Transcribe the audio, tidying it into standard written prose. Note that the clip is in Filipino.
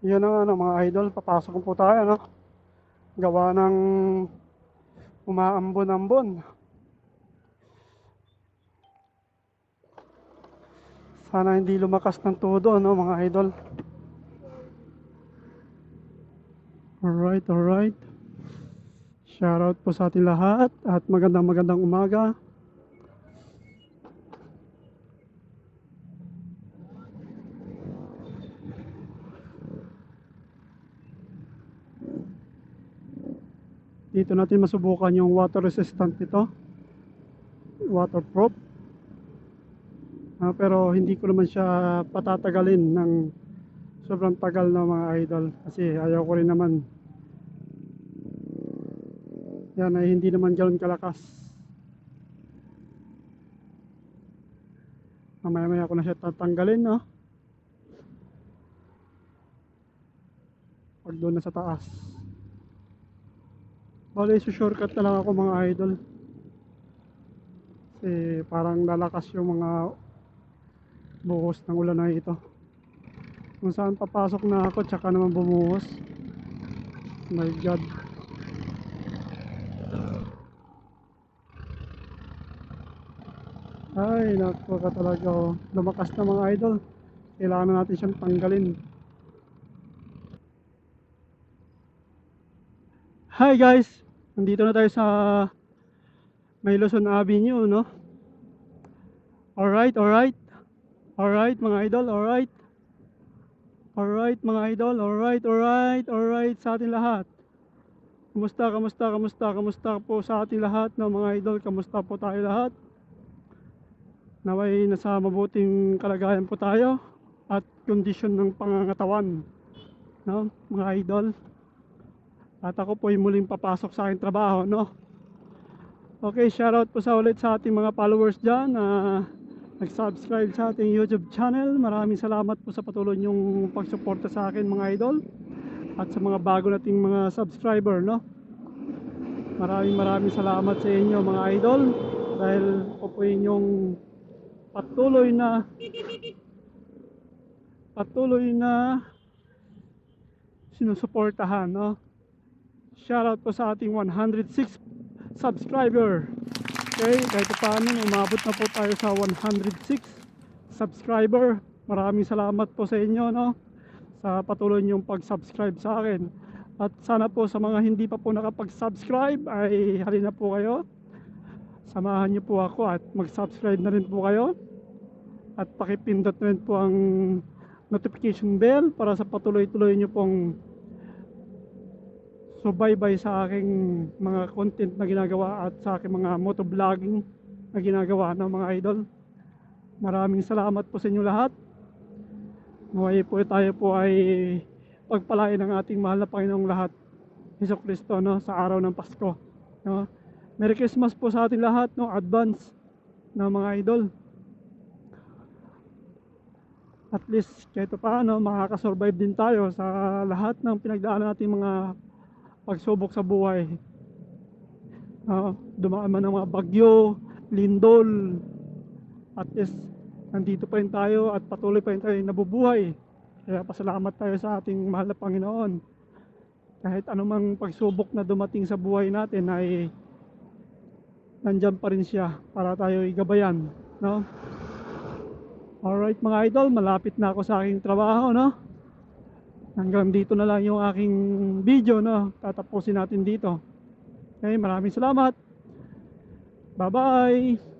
Yun na nga no, mga idol, papasok po tayo no. Gawa ng umaambon-ambon. Sana hindi lumakas ng todo no mga idol. Alright, alright. Shoutout po sa ating lahat at magandang umaga. Dito natin masubukan yung water resistant nito. Waterproof. Pero hindi ko naman siya patatagalin ng sobrang tagal na mga idol. Kasi ayaw ko rin naman. Yan ay hindi naman ganoon kalakas. Mamaya-maya ko na siya tatanggalin no. Pag doon na sa taas. Bale, shortcut na lang ako mga idol. Kasi parang lalakas yung mga buhos ng ulan na ito. Kung saan papasok na ako, tsaka naman bumuhos. My God. Ay, naku ka talaga oh. Lumakas na mga idol. Kailangan natin siyang tanggalin. Hi guys! Nandito na tayo sa May Luzon Avenue, no? Alright, alright. Alright mga idol, alright. Alright mga idol, alright, alright, alright sa ating lahat. Kamusta po sa ating lahat no mga idol? Kamusta po tayo lahat? Naway nasa mabuting kalagayan po tayo at kondisyon ng pangangatawan, no mga idol. At ako po ay muling papasok sa aking trabaho, no? Okay, shoutout po sa ulit sa ating mga followers dyan na nag-subscribe sa ating YouTube channel. Maraming salamat po sa patuloy niyong pagsuporta sa akin mga idol. At sa mga bago nating mga subscriber, no? Maraming salamat sa inyo mga idol. Dahil po po inyong patuloy na sinusuportahan, no? Shoutout po sa ating 106 subscriber. Okay, kahit paano umabot na po tayo sa 106 subscriber. Maraming salamat po sa inyo, no? Sa patuloy niyong pag-subscribe sa akin. At sana po sa mga hindi pa po nakapag-subscribe ay halina po kayo. Samahan niyo po ako at mag-subscribe na rin po kayo. At pakipindot na rin po ang notification bell para sa patuloy-tuloy niyo pong subaybay sa aking mga content na ginagawa at sa aking mga motovlogging na ginagawa ng mga idol. Maraming salamat po sa inyo lahat. Naway po tayo po ay pagpalain ng ating mahal na Panginoong lahat, Hesukristo, no, sa araw ng Pasko, no. Merry Christmas po sa ating lahat, no, advance na mga idol. At least kahit paano makakasurvive din tayo sa lahat ng pinagdaanan nating mga pagsubok sa buhay. Dumaan man ng mga bagyo, lindol, at least nandito pa rin tayo at patuloy pa rin tayo nabubuhay. Kaya pasalamat tayo sa ating mahal na Panginoon. Kahit anumang pagsubok na dumating sa buhay natin ay nandyan pa rin siya para tayo igabayan, no? Alright mga idol, malapit na ako sa aking trabaho, no? Hanggang dito na lang yung aking video, no? Tatapusin natin dito. Okay, maraming salamat. Bye bye.